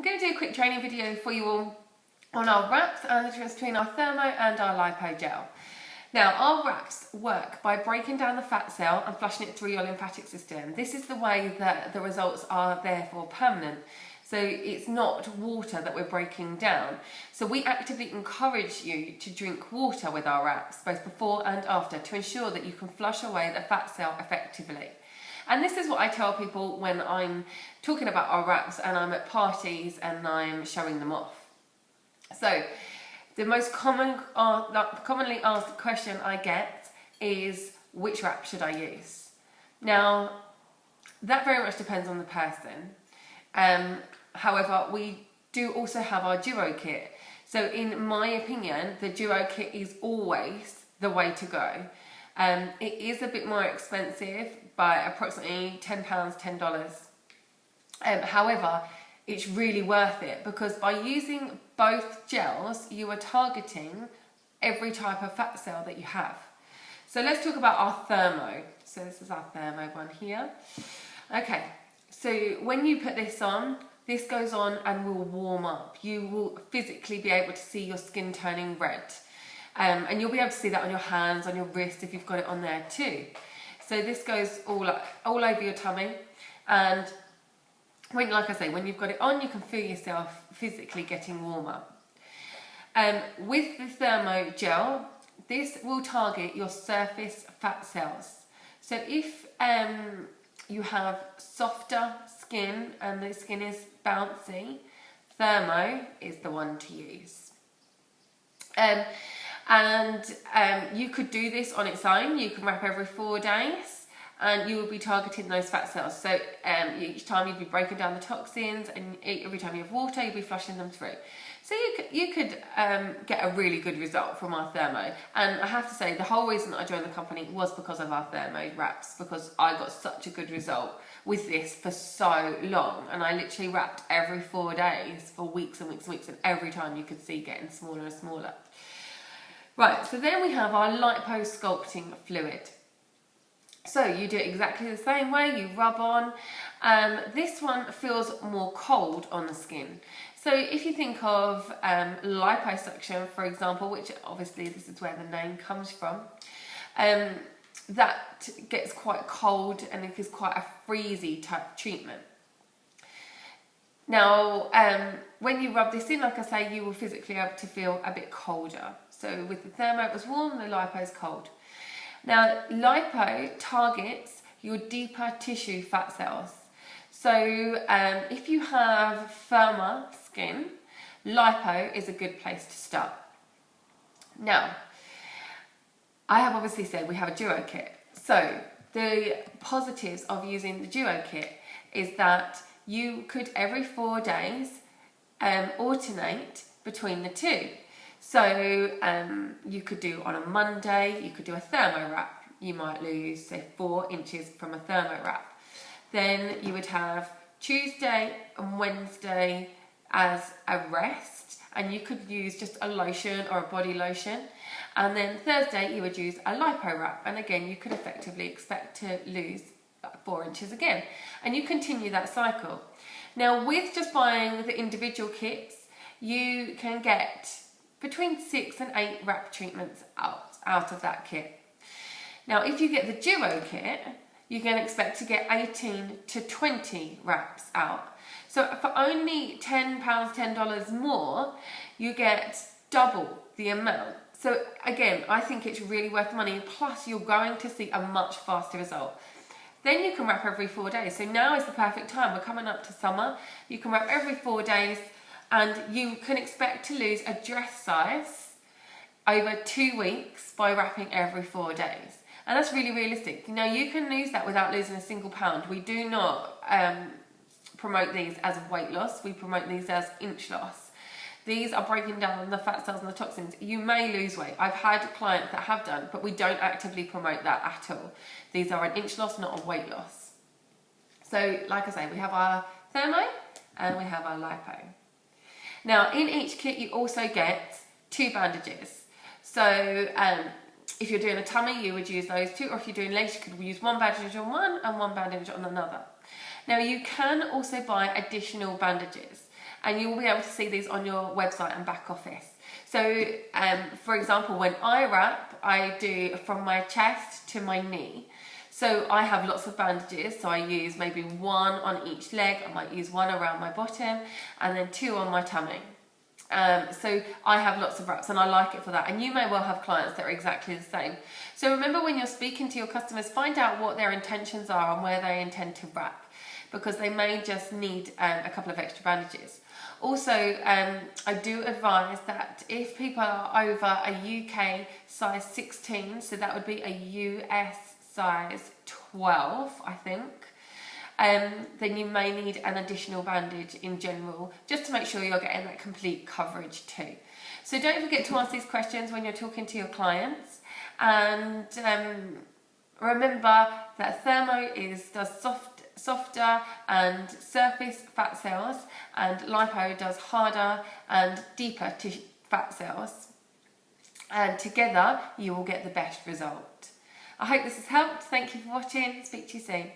going to do a quick training video for you all on our wraps and the difference between our thermo and our lipo gel. Now, our wraps work by breaking down the fat cell and flushing it through your lymphatic system. This is the way that the results are therefore permanent. So it's not water that we're breaking down. So we actively encourage you to drink water with our wraps, both before and after, to ensure that you can flush away the fat cell effectively. And this is what I tell people when I'm talking about our wraps and I'm at parties and I'm showing them off. So the most commonly asked question I get is, which wrap should I use? Now, that very much depends on the person. However, we do also have our duo kit. So in my opinion, the duo kit is always the way to go. It is a bit more expensive by approximately £10, $10. However, it's really worth it because by using both gels, you are targeting every type of fat cell that you have. So let's talk about our thermo. So this is our thermo one here. Okay, so when you put this on, this goes on and will warm up. You will physically be able to see your skin turning red. And you'll be able to see that on your hands, on your wrist, if you've got it on there too. So this goes all over your tummy. And when, like I say, when you've got it on, you can feel yourself physically getting warmer. With the thermo gel, this will target your surface fat cells. So if you have softer skin and the skin is bouncy, thermo is the one to use. You could do this on its own. You can wrap every 4 days and you will be targeting those fat cells. So each time you'd be breaking down the toxins, and every time you have water, you'd be flushing them through. So you could get a really good result from our thermo. And I have to say, the whole reason that I joined the company was because of our thermo wraps, because I got such a good result with this for so long. And I literally wrapped every 4 days for weeks and weeks and weeks, and every time you could see getting smaller and smaller. Right, so then we have our lipo sculpting fluid. So you do it exactly the same way, you rub on. This one feels more cold on the skin. So if you think of liposuction, for example, which obviously this is where the name comes from, that gets quite cold and it is quite a freezy type treatment. Now, when you rub this in, like I say, you will physically be able to feel a bit colder. So with the thermo it was warm, the lipo is cold. Now, lipo targets your deeper tissue fat cells. So if you have firmer skin, lipo is a good place to start. Now, I have obviously said we have a duo kit. So the positives of using the duo kit is that you could every 4 days alternate between the two. So you could do on a Monday, you could do a thermo wrap. You might lose, say, 4 inches from a thermo wrap. Then you would have Tuesday and Wednesday as a rest, and you could use just a lotion or a body lotion. And then Thursday you would use a lipo wrap, and again you could effectively expect to lose 4 inches again. And you continue that cycle. Now, with just buying the individual kits, you can get between 6 and 8 wrap treatments out of that kit. Now, if you get the duo kit, you can expect to get 18 to 20 wraps out. So for only £10, $10 more, you get double the amount. So again, I think it's really worth the money. Plus, you're going to see a much faster result. Then you can wrap every 4 days. So now is the perfect time. We're coming up to summer. You can wrap every 4 days, and you can expect to lose a dress size over 2 weeks by wrapping every 4 days. And that's really realistic. Now, you can lose that without losing a single pound. We do not promote these as weight loss. We promote these as inch loss. These are breaking down the fat cells and the toxins. You may lose weight. I've had clients that have done, but we don't actively promote that at all. These are an inch loss, not a weight loss. So, like I say, we have our thermo and we have our lipo. Now, in each kit, you also get 2 bandages. So, if you're doing a tummy, you would use those 2, or if you're doing legs, you could use 1 bandage on one and 1 bandage on another. Now, you can also buy additional bandages. and you will be able to see these on your website and back office. So for example, when I wrap, I do from my chest to my knee. So I have lots of bandages, so I use maybe one on each leg. I might use one around my bottom and then two on my tummy. So I have lots of wraps and I like it for that, and you may well have clients that are exactly the same. So remember, when you're speaking to your customers, find out what their intentions are and where they intend to wrap, because they may just need a couple of extra bandages. Also, I do advise that if people are over a UK size 16, so that would be a US size 12, I think, then you may need an additional bandage in general, just to make sure you're getting that complete coverage too. So don't forget to ask these questions when you're talking to your clients, and remember that thermo does softer and surface fat cells, and lipo does harder and deeper fat cells, and together you will get the best result. I hope this has helped. Thank you for watching. Speak to you soon.